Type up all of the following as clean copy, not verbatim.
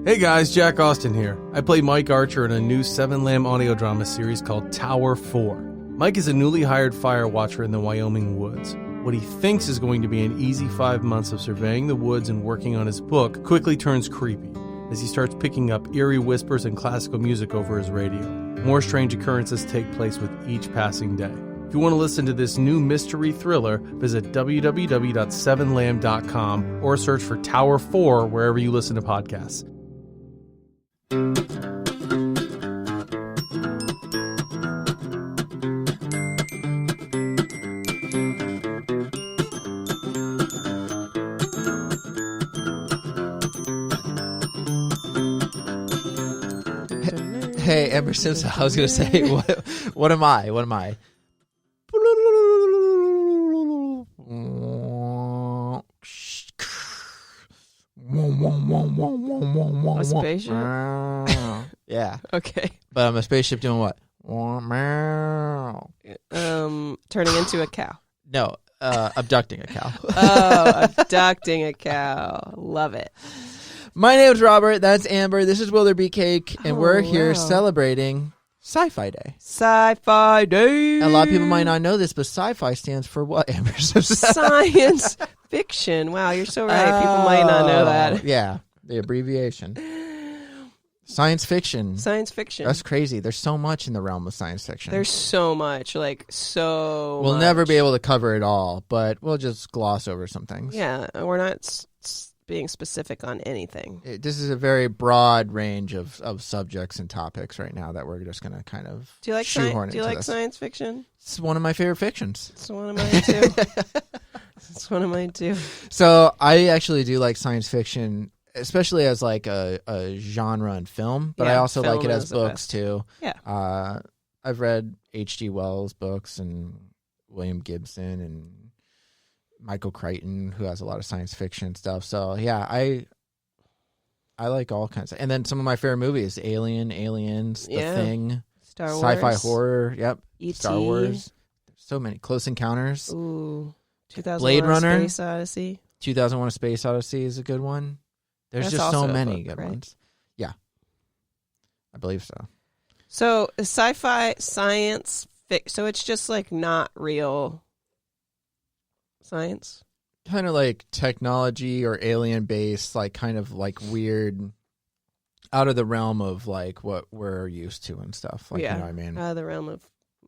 Hey guys, Jack Austin here. I play Mike Archer in a new 7-lamb audio drama series called Tower 4. Mike is a newly hired fire watcher in the Wyoming woods. What he thinks is going to be an easy 5 months of surveying the woods and working on his book quickly turns creepy as he starts picking up eerie whispers and classical music over his radio. More strange occurrences take place with each passing day. If you want to listen to this new mystery thriller, visit www.7lamb.com or search for Tower 4 wherever you listen to podcasts. Hey, Ever Simpson, I was going to say, what am I? What am I? A spaceship? Yeah. Okay. But I'm a spaceship doing what? Turning into a cow. No, abducting a cow. Oh, abducting a cow. Love it. My name's Robert. That's Amber. This is Will There Be Cake, and we're here wow. celebrating Sci-Fi Day. Sci-Fi Day. A lot of people might not know this, but sci-fi stands for what, Amber? Science fiction. Wow, you're so right. People might not know that. Yeah, the abbreviation. Science fiction. Science fiction. That's crazy. There's so much in the realm of science fiction. There's so much, so We'll much. never be able to cover it all, but we'll just gloss over some things. Yeah, we're not being specific on anything. This is a very broad range of subjects and topics right now that we're just going to kind of Do you like shoehorn Do you into like this. science fiction? It's one of my favorite fictions. It's one of mine too. It's one of mine too. So I actually do like science fiction, especially as like a genre in film, but I Yeah, also like film it as is the books best. too. Yeah. I've read H.G. Wells books and William Gibson and Michael Crichton, who has a lot of science fiction stuff. So yeah, I like all kinds of, and then some of my favorite movies: Alien, Aliens, Yeah. The Thing, Star Wars. sci-fi horror. Yep, E.T. Star Wars. So many. Close Encounters. Ooh. 2001 Blade Runner. Space Odyssey. 2001: A Space Odyssey is a good one. There's That's just so also a many book, good right? ones. Yeah, I believe so. So sci-fi science so it's just like not real science. Kind of like technology or alien based, like kind of like weird, out of the realm of like what we're used to and stuff. Like, yeah. you know what I mean? Out of the realm of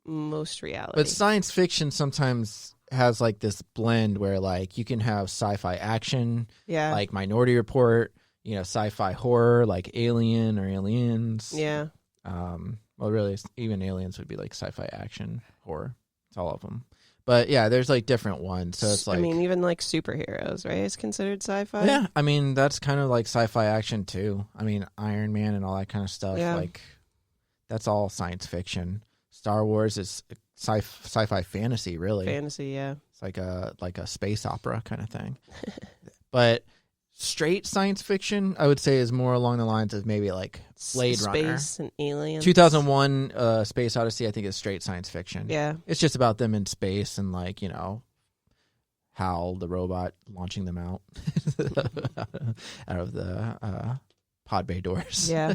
most reality. But science fiction sometimes has like this blend where like you can have sci-fi action, yeah. like Minority Report, you know, sci-fi horror like Alien or Aliens. Yeah. Well, really, even Aliens would be like sci-fi action horror. It's all of them. But yeah, there's like different ones. So it's like, I mean, even like superheroes, right? Is considered sci-fi. yeah, I mean, that's kind of like sci-fi action too. I mean, Iron Man and all that kind of stuff. Yeah. Like, that's all science fiction. Star Wars is sci-fi fantasy, really. Fantasy, yeah. It's like a space opera kind of thing. But straight science fiction, I would say, is more along the lines of maybe like Blade Runner. Space and aliens. 2001 Space Odyssey, I think, is straight science fiction. Yeah. It's just about them in space and, like, you know, Hal, the robot, launching them out out of the pod bay doors. Yeah.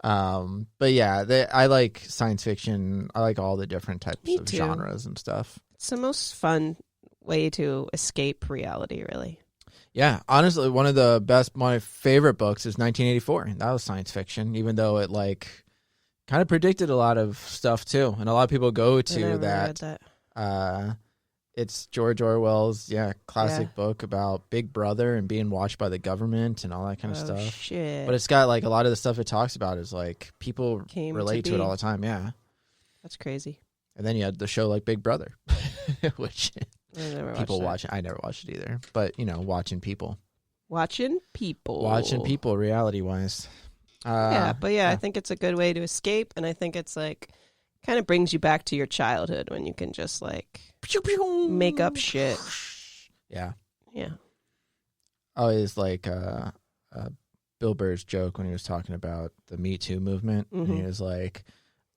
But yeah, I like science fiction. I like all the different types Me of too. genres and stuff. It's the most fun way to escape reality, really. Yeah, honestly, my favorite books is 1984. That was science fiction, even though it like kind of predicted a lot of stuff too. And a lot of people go I to never that. read that. It's George Orwell's classic book about Big Brother and being watched by the government and all that kind of Oh, stuff. shit. But it's got like a lot of the stuff it talks about is like people Came to relate to it be. all the time. Yeah. That's crazy. And then you had the show like Big Brother, which I never people watched watch. I never watched it either, but you know, watching people, reality wise. Yeah, but I think it's a good way to escape, and I think it's like kind of brings you back to your childhood when you can just like make up shit. Yeah. Yeah. Always like Bill Burr's joke when he was talking about the Me Too movement, and he was like,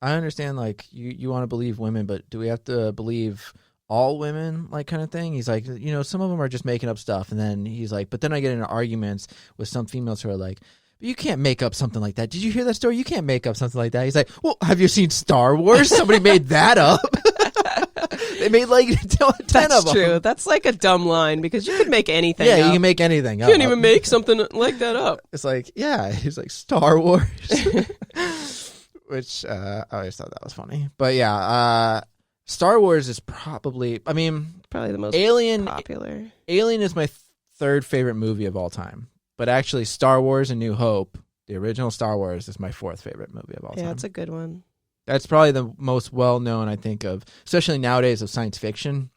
I understand, like, you want to believe women, but do we have to believe all women, like, kind of thing. He's like, some of them are just making up stuff. And then he's like, but then I get into arguments with some females who are like, you can't make up something like that. Did you hear that story? You can't make up something like that. He's like, well, have you seen Star Wars? Somebody made that up. They made like 10 That's of them. true. That's like a dumb line because you could make anything Yeah, up. you can make anything up. You can't even make something like that up. It's like, yeah, he's like, Star Wars. Which I always thought that was funny. But yeah, Star Wars is probably Probably the most popular. Alien is my third favorite movie of all time. But actually, Star Wars and New Hope, the original Star Wars, is my fourth favorite movie of all time. Yeah, it's a good one. That's probably the most well-known, I think, of, especially nowadays, of science fiction.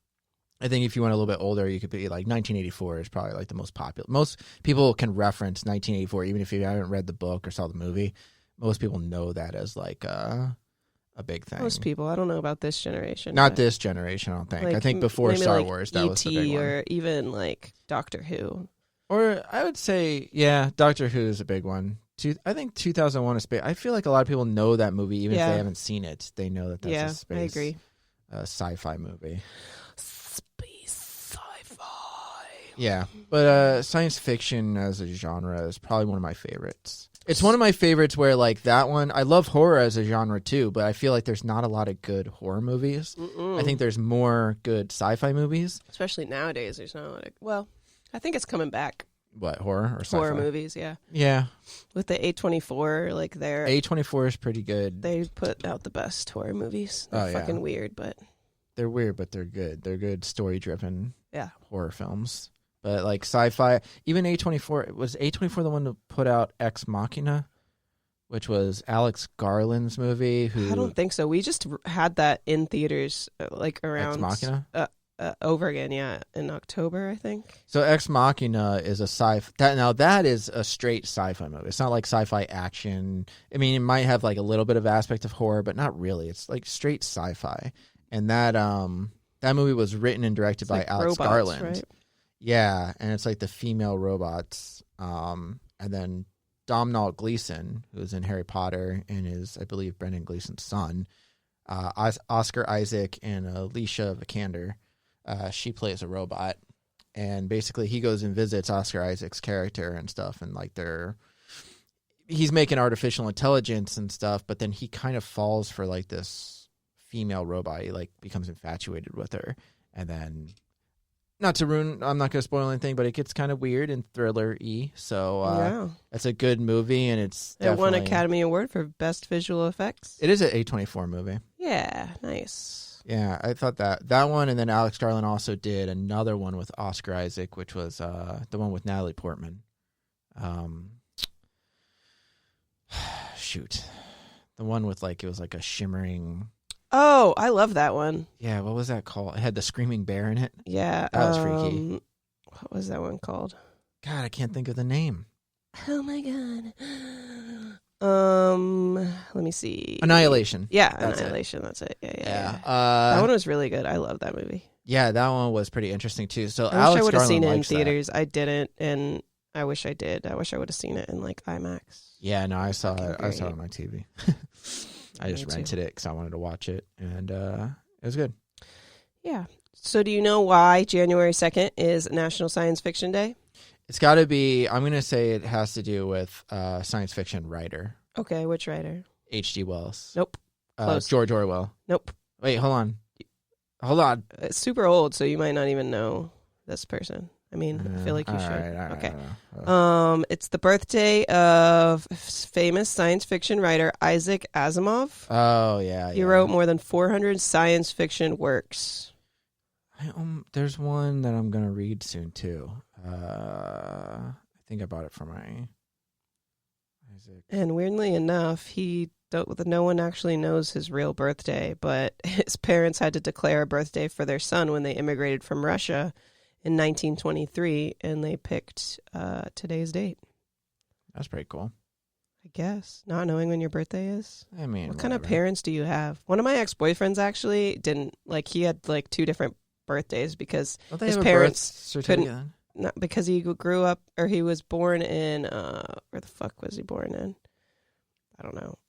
I think if you went a little bit older, you could be like 1984 is probably like the most popular. Most people can reference 1984, even if you haven't read the book or saw the movie. Most people know that as like a big thing. Most people. I don't know about this generation. Not this generation, I don't think. Like, I think before Star like Wars, that was the big one. or even like Doctor Who. Or I would say, yeah, Doctor Who is a big one. I think 2001: A Space. I feel like a lot of people know that movie, even if they haven't seen it. They know that that's a space. I agree. Sci-fi movie. Space sci-fi. Yeah, but science fiction as a genre is probably one of my favorites. It's one of my favorites where, like, that one, I love horror as a genre too, but I feel like there's not a lot of good horror movies. I think there's more good sci-fi movies. Especially nowadays, there's not a lot of, well, I think it's coming back. What, horror or sci-fi? Horror movies, yeah. Yeah. With the A24, like they're... A24 is pretty good. They put out the best horror movies. They're fucking weird, but... They're weird, but they're good. They're good story-driven horror films. But like sci-fi, even A24, was A24 the one to put out Ex Machina, which was Alex Garland's movie? I don't think so. We just had that in theaters like around... Ex Machina? Over again, in October, I think. So Ex Machina is a that is a straight sci-fi movie. It's not like sci-fi action. I mean, it might have like a little bit of aspect of horror, but not really. It's like straight sci-fi. And that movie was written and directed by Alex Garland. Right? Yeah, and it's like the female robots. And then Domhnall Gleeson, who's in Harry Potter and is, I believe, Brendan Gleeson's son. Oscar Isaac and Alicia Vikander. She plays a robot, and basically he goes and visits Oscar Isaac's character and stuff, and like he's making artificial intelligence and stuff, but then he kind of falls for like this female robot. He like becomes infatuated with her, and then I'm not going to spoil anything, but it gets kind of weird and thriller-y. So it's a good movie, and it won Academy Award for Best Visual Effects. It is an A24 movie. Yeah, nice. Yeah, I thought that one, and then Alex Garland also did another one with Oscar Isaac, which was the one with Natalie Portman. Shoot, the one with like it was like a shimmering. Oh, I love that one. Yeah, what was that called? It had the screaming bear in it. Yeah, that was freaky. What was that one called? God, I can't think of the name. Oh my god. Let me see. Annihilation. Yeah, Annihilation. That's it. Yeah. That one was really good. I love that movie. Yeah, that one was pretty interesting too. So I wish I would have seen it in theaters. I didn't, and I wish I did. I wish I would have seen it in like IMAX. Yeah, no, I saw it. I saw it on my TV. I just rented it because I wanted to watch it, and it was good. Yeah. So do you know why January 2nd is National Science Fiction Day? It's got to be, I'm going to say it has to do with science fiction writer. Okay, which writer? H.G. Wells. Nope. George Orwell. Nope. Wait, hold on. It's super old, so you might not even know this person. I mean, I feel like you should. Okay. It's the birthday of famous science fiction writer Isaac Asimov. Oh, yeah. He wrote more than 400 science fiction works. There's one that I'm going to read soon, too. I think I bought it for my Isaac. And weirdly enough, no one actually knows his real birthday, but his parents had to declare a birthday for their son when they immigrated from Russia in 1923, and they picked today's date. That's pretty cool. I guess. Not knowing when your birthday is. I mean, what kind of parents do you have? One of my ex-boyfriends actually didn't, like, he had like two different birthdays because his parents couldn't. Not because he grew up, or he was born in, where the fuck was he born in? I don't know.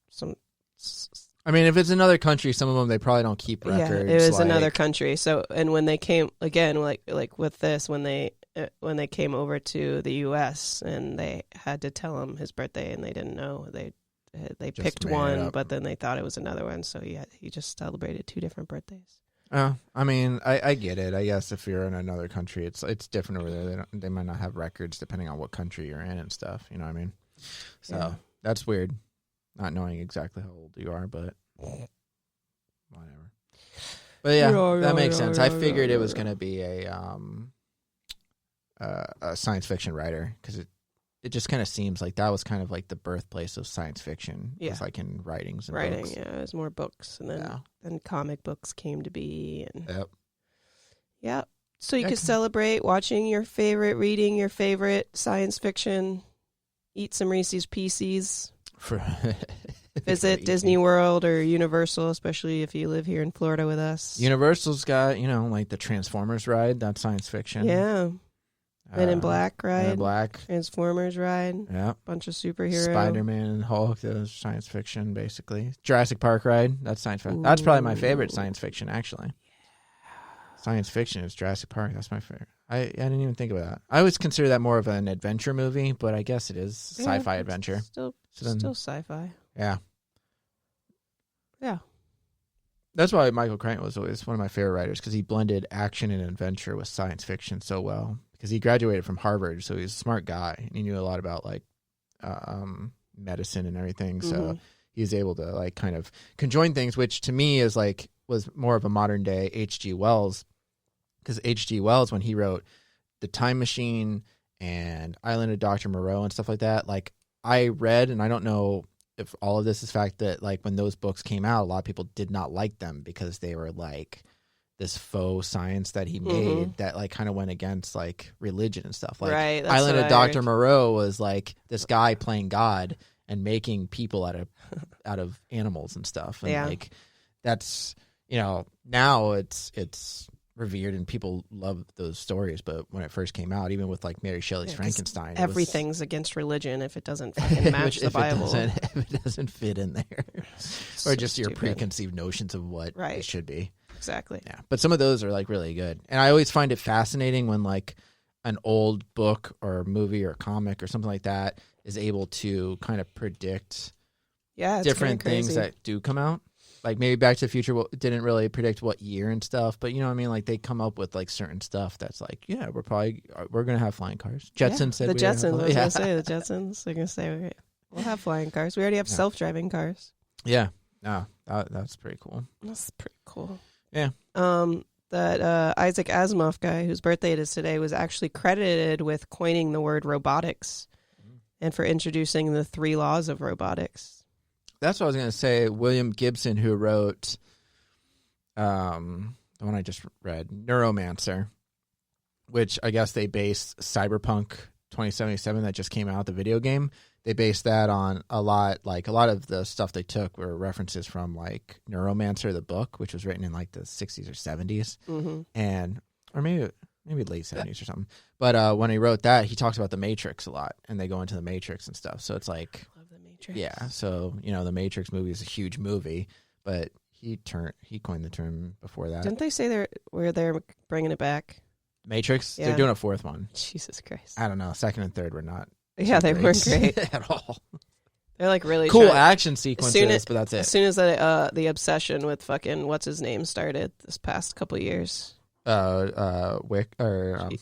I mean, if it's another country, some of them they probably don't keep records. Yeah, it was like, another country. So, and when they came again, like with this, when they came over to the U.S. and they had to tell him his birthday, and they didn't know, they picked one, but then they thought it was another one. So he just celebrated 2 different birthdays. Oh, I mean, I get it. I guess if you're in another country, it's different over there. They might not have records depending on what country you're in and stuff. You know what I mean? So that's weird. Not knowing exactly how old you are, but whatever. But yeah, that makes sense. I figured it was going to be a science fiction writer, because it just kind of seems like that was kind of like the birthplace of science fiction. Yeah. It was like in writings and books. Yeah, it was more books, and then comic books came to be. And Yep. So you could celebrate watching your favorite, reading your favorite science fiction, eat some Reese's Pieces. Visit Disney World or Universal, especially if you live here in Florida with us. Universal's got, like the Transformers ride. That's science fiction. Yeah. Men in Black ride. Men in Black. Transformers ride. Yeah. Bunch of superheroes. Spider-Man and Hulk. That's science fiction, basically. Jurassic Park ride. That's science fiction. That's probably my favorite science fiction, actually. Yeah. Science fiction is Jurassic Park. That's my favorite. I didn't even think about that. I always consider that more of an adventure movie, but I guess it is sci-fi adventure. Still sci-fi. Yeah. Yeah. That's why Michael Crichton was always one of my favorite writers, because he blended action and adventure with science fiction so well. Because he graduated from Harvard, so he's a smart guy, and he knew a lot about like medicine and everything. So he was able to like kind of conjoin things, which to me was more of a modern day H.G. Wells. Because H.G. Wells, when he wrote The Time Machine and Island of Dr. Moreau and stuff like that, like I read, and I don't know if all of this is fact, that like when those books came out, a lot of people did not like them because they were like this faux science that he made that like kind of went against like religion and stuff. Like Island of Dr. Moreau was like this guy playing God and making people out of animals and stuff. And like that's, now it's revered and people love those stories, but when it first came out, even with like Mary Shelley's Frankenstein, everything's against religion if it doesn't fucking match the Bible. If it doesn't fit in there, or just your preconceived notions of what it should be. Exactly. Yeah, but some of those are like really good, and I always find it fascinating when like an old book or movie or comic or something like that is able to kind of predict different things that do come out. Like maybe Back to the Future didn't really predict what year and stuff, but you know what I mean? Like they come up with like certain stuff that's like, yeah, we're going to have flying cars. Jetsons said the Jetsons. I was going to say the Jetsons. They're going to say, we'll have flying cars. We already have self-driving cars. Yeah. No, that's pretty cool. That's pretty cool. Yeah. That Isaac Asimov guy, whose birthday it is today, was actually credited with coining the word robotics and for introducing the 3 laws of robotics. That's what I was going to say. William Gibson, who wrote the one I just read, Neuromancer, which I guess they based Cyberpunk 2077 that just came out, the video game. They based that on a lot of the stuff they took were references from like Neuromancer, the book, which was written in like the 60s or 70s, or maybe late 70s or something. But when he wrote that, he talks about the Matrix a lot, and they go into the Matrix and stuff. So it's like, yeah, so the Matrix movie is a huge movie, but he coined the term before that. Didn't they say they're bringing it back? Matrix, they're doing a 4th one. Jesus Christ! I don't know. 2nd and 3rd were not. Yeah, they weren't great at all. They're like really cool action sequences, but that's it. As soon as the obsession with fucking what's his name started this past couple years. John Wick. Keanu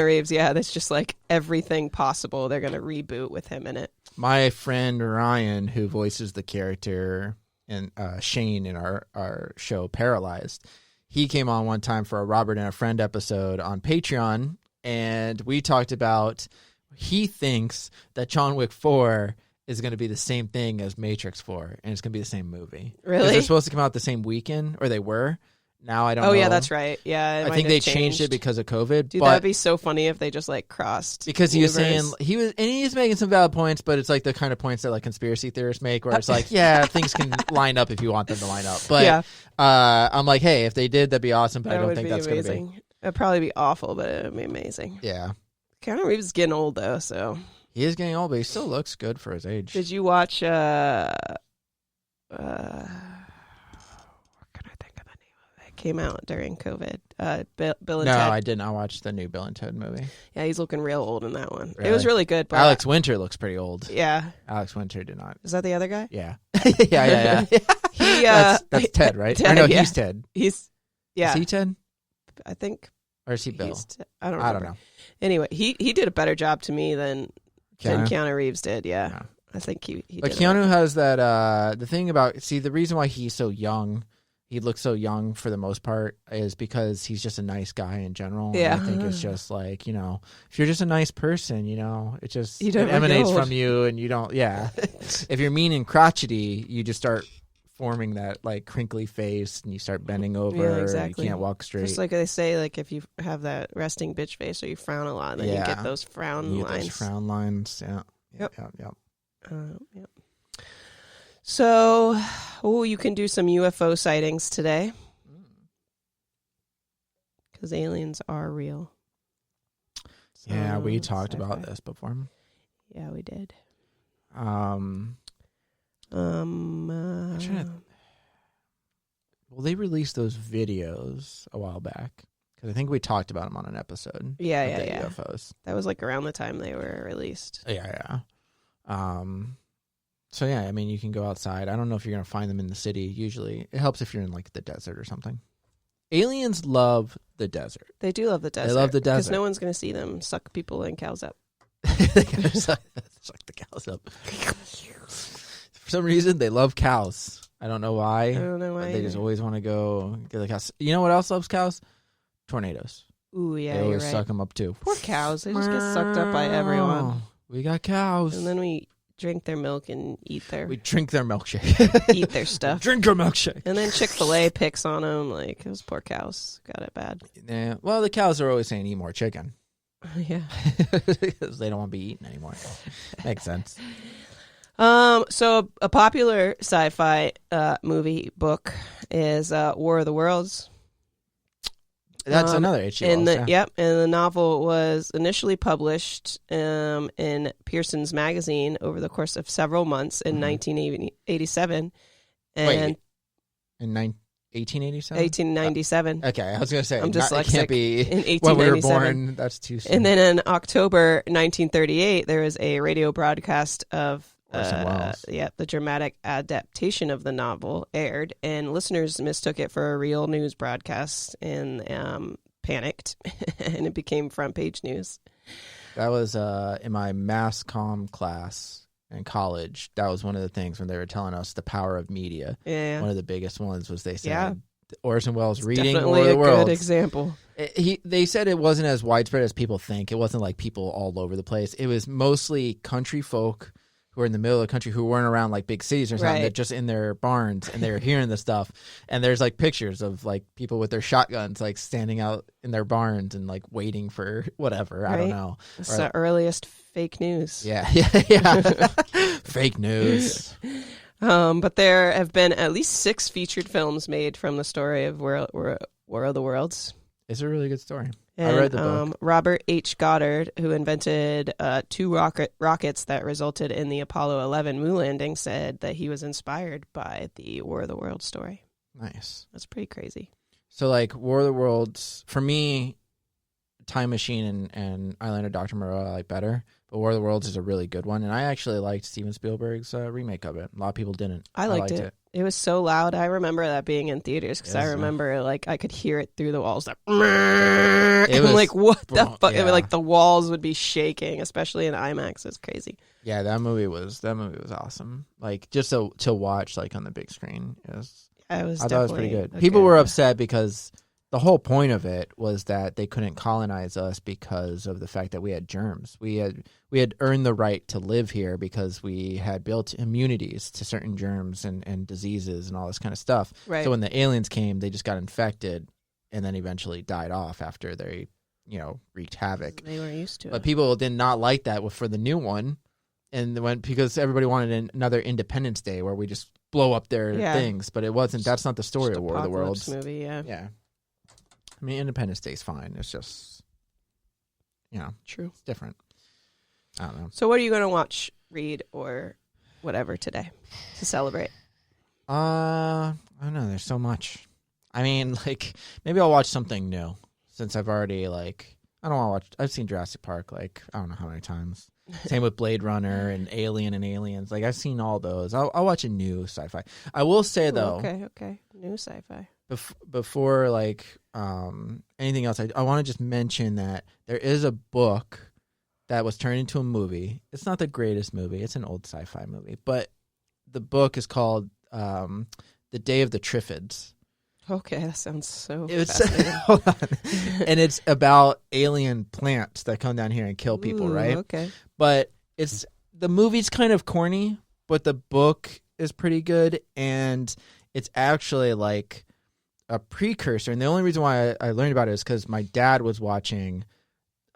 Reeves, yeah. That's just like everything possible they're going to reboot with him in it. My friend Ryan, who voices the character in Shane in our show Paralyzed, he came on one time for a Robert and a Friend episode on Patreon, and we talked about he thinks that John Wick 4 is going to be the same thing as Matrix 4, and it's going to be the same movie. Really? They're supposed to come out the same weekend, or they were. Now I don't know. Oh, yeah, that's right. Yeah, I think they changed it because of COVID. Dude, that'd be so funny if they just like crossed. Because he was saying he's making some valid points, but it's like the kind of points that like conspiracy theorists make, where it's like, yeah, things can line up if you want them to line up. But I'm like, hey, if they did, that'd be awesome. But I don't think that's going to be. It'd probably be awful, but it'd be amazing. Yeah. Keanu Reeves is getting old though, so he is getting old, but he still looks good for his age. Did you watch what can I think of the name of it? Came out during COVID. Bill and No, Ted. I did not watch the new Bill and Ted movie. Yeah, he's looking real old in that one. Really? It was really good. But Alex Winter looks pretty old. Yeah. Alex Winter did not. Is that the other guy? Yeah. yeah. He, that's Ted, right? Ted, or no, yeah. he's Ted. Is he Ted? I think. Or is he Bill? I don't I don't know. Anyway, he did a better job to me than Keanu Reeves did. Yeah. No. I think he But did. Keanu has that, the thing about, the reason why he's so young, he looks so young for the most part, is because he's just a nice guy in general. Yeah. And I think it's just like, if you're just a nice person, it just You don't it emanates get old. from you and you don't, if you're mean and crotchety, you just start forming that like crinkly face and you start bending over. Yeah, exactly. You can't walk straight. Just like they say, like if you have that resting bitch face or you frown a lot, then you get those frown You get lines. those frown lines, yeah. Yep. Yep. Yep. So, you can do some UFO sightings today because aliens are real. Yeah, we So, talked sci-fi. about this before. Yeah, we did. I'm trying to- Well, they released those videos a while back because I think we talked about them on an episode. Yeah, of the yeah. UFOs. That was like around the time they were released. Yeah. So yeah, I mean, you can go outside. I don't know if you're gonna find them in the city. Usually, it helps if you're in like the desert or something. Aliens love the desert. They do love the desert. They love the because desert. no one's going to see them suck people and cows up. They gotta suck the cows up. For some reason, they love cows. I don't know why. I don't know why. They just either. always want to go get the cows. You know what else loves cows? Tornadoes. Ooh, yeah, They you're always right. suck them up too. Poor cows. They just get sucked up by everyone. We got cows. And then we drink their milk and eat their We drink their milkshake. eat their stuff. Drink your milkshake. And then Chick-fil-A picks on them like those poor cows got it bad. Yeah. Well, the cows are always saying eat more chicken Yeah. because they don't want to be eaten anymore. Makes sense. So a popular sci-fi movie book is War of the Worlds. That's another H.G. And Wells. and the novel was initially published in Pearson's magazine over the course of several months in 1987 and Wait, in 1887? 1897. Okay, I was going to say, I'm it dyslexic. can't be In when we were 1897. born. That's too soon. And then in October 1938, there was a radio broadcast of Orson Welles. the dramatic adaptation of the novel aired, and listeners mistook it for a real news broadcast and panicked, and it became front page news. That was in my mass comm class in college. That was one of the things when they were telling us the power of media. Yeah, One of the biggest ones was they said Yeah. Orson Welles it's reading definitely War of the a Worlds. good example. They said it wasn't as widespread as people think. It wasn't like people all over the place. It was mostly country folk who are in the middle of the country who weren't around like big cities or something. Right. They're just in their barns and they're hearing the stuff. And there's like pictures of like people with their shotguns like standing out in their barns and like waiting for whatever. I don't Right. know. It's the earliest fake news. Yeah. Fake news. But there have been at least 6 featured films made from the story of War of the Worlds. It's a really good story. And, I read the book. Robert H. Goddard, who invented 2 rockets that resulted in the Apollo 11 moon landing, said that he was inspired by the War of the Worlds story. Nice. That's pretty crazy. So like War of the Worlds, for me, Time Machine and Island of Dr. Moreau I like better. But War of the Worlds is a really good one. And I actually liked Steven Spielberg's remake of it. A lot of people didn't. I liked it. It was so loud. I remember that being in theaters because I Yes. remember like I could hear it through the walls. Like, It I'm was like, what the fuck? yeah. Like the walls would be shaking, especially in IMAX. It's crazy. Yeah, that movie was awesome. Like just to watch like on the big screen. I thought it was pretty good. People were upset because the whole point of it was that they couldn't colonize us because of the fact that we had germs. We had earned the right to live here because we had built immunities to certain germs and diseases and all this kind of stuff. Right. So when the aliens came, they just got infected and then eventually died off after they, wreaked havoc. They were used to But it. people did not like that for the new one. And because everybody wanted another Independence Day where we just blow up their things. But it wasn't. That's not the story Just of War of the apocalypse Worlds. movie, yeah. Yeah. I mean, Independence Day's fine. It's just, True. it's different. I don't know. So what are you going to watch, read, or whatever today to celebrate? I don't know. There's so much. I mean, like, maybe I'll watch something new since I've already, like, I don't want to watch. I've seen Jurassic Park, like, I don't know how many times. Same with Blade Runner and Alien and Aliens. Like, I've seen all those. I'll watch a new sci-fi. I will say, though. Okay. New sci-fi. Before, like, anything else, I want to just mention that there is a book that was turned into a movie. It's not the greatest movie. It's an old sci-fi movie. But the book is called The Day of the Triffids. Okay, that sounds so It's fascinating. hold on. And it's about alien plants that come down here and kill people, Ooh, right? Okay. But the movie's kind of corny, but the book is pretty good, and it's actually like a precursor. And the only reason why I learned about it is because my dad was watching,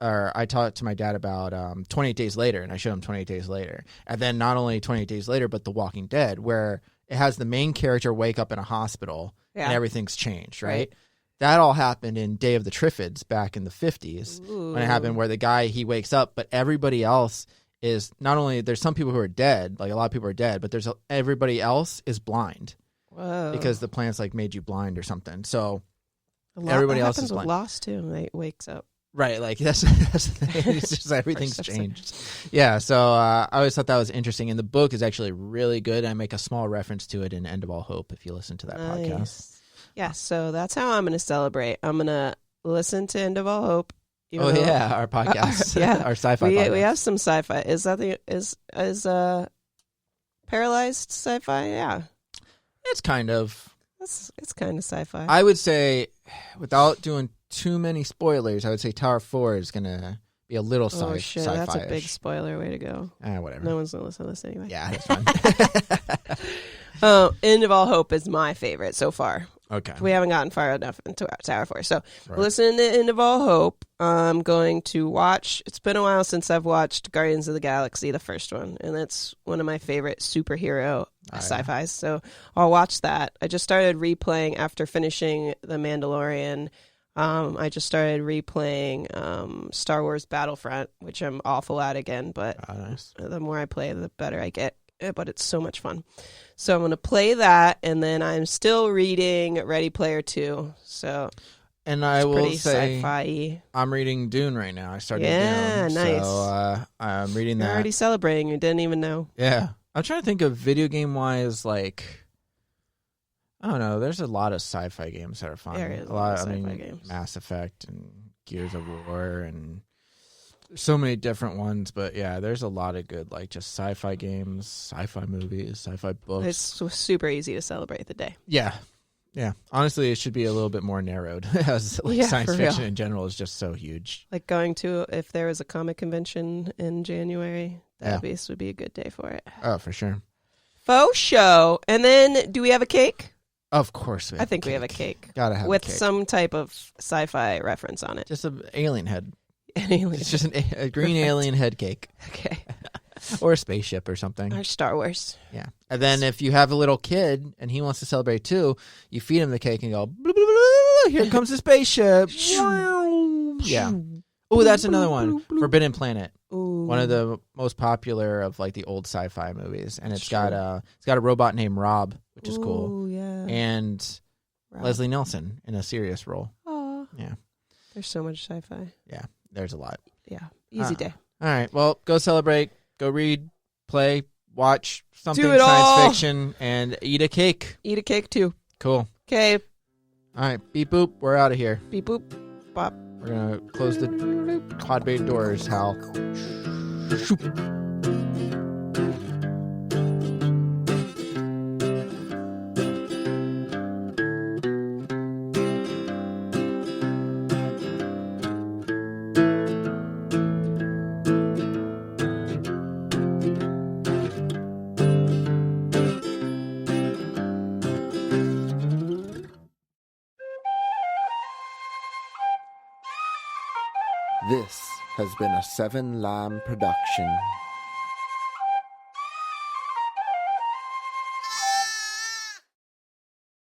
or I talked to my dad about 28 Days Later, and I showed him 28 Days Later. And then not only 28 Days Later, but The Walking Dead, where it has the main character wake up in a hospital and everything's changed, right? That all happened in Day of the Triffids back in the 50s when it happened, where the guy, he wakes up, but everybody else is not only, there's some people who are dead, like a lot of people are dead, but everybody else is blind. Whoa. Because the plants like made you blind or something. So everybody else is blind. with Lost too, and it wakes up. Right, like that's the thing. It's just everything's changed. Yeah, so I always thought that was interesting, and the book is actually really good. I make a small reference to it in End of All Hope if you listen to that podcast. Yeah, so that's how I'm going to celebrate. I'm going to listen to End of All Hope. Our podcast, our sci-fi. We podcast. have some sci-fi. Is that is Paralyzed sci-fi? Yeah, it's kind of. It's kind of sci-fi. I would say, without doing too many spoilers, I would say Tower 4 is gonna be a little shit, sci-fi. That's a big spoiler. Way to go. Whatever. No one's gonna listen to this anyway. Yeah, that's fine. End of All Hope is my favorite so far. Okay. We haven't gotten far enough into Tower 4. So listen to End of All Hope. I'm going to watch, it's been a while since I've watched Guardians of the Galaxy, the first one, and that's one of my favorite superhero sci-fis. So I'll watch that. I just started replaying after finishing The Mandalorian. I just started replaying Star Wars Battlefront, which I'm awful at again, but the more I play, the better I get. But it's so much fun. So I'm going to play that, and then I'm still reading Ready Player 2. So, and I will say, sci-fi-y. I'm reading Dune right now. I started Dune. Yeah, nice. So I'm reading that. You're already celebrating. You didn't even know. Yeah. I'm trying to think of video game-wise, like, I don't know. There's a lot of sci-fi games that are fun. There is a lot of sci-fi games. Mass Effect and Gears of War and so many different ones, but yeah, there's a lot of good, like, just sci-fi games, sci-fi movies, sci-fi books. It's super easy to celebrate the day. Yeah. Honestly, it should be a little bit more narrowed, as science fiction in general is just so huge. Like going to, if there was a comic convention in January, this would be a good day for it. Oh, for sure. Faux show. And then, do we have a cake? Of course we have we have a cake. Gotta have with a cake. some type of sci-fi reference on it. Just an alien head. It's just a green alien head cake. Okay. Or a spaceship or something. Or Star Wars. Yeah. And then if you have a little kid and he wants to celebrate too, you feed him the cake and go, blah, blah, blah, blah, here comes the spaceship. Yeah. Oh, that's another one. Forbidden Planet. Ooh. One of the most popular of like the old sci-fi movies. And it's got a robot named Rob, which is cool. Oh, yeah. And Leslie Nielsen in a serious role. Aww. Yeah. There's so much sci-fi. Yeah. There's a lot. Yeah. Easy day. All right. Well, go celebrate. Go read, play, watch something Do it science all. fiction, and eat a cake. Eat a cake too. Cool. Okay. All right. Beep boop. We're out of here. Beep boop. Bop. We're going to close the pod bay doors, Hal. Shoop. This has been a Seven Lamb production.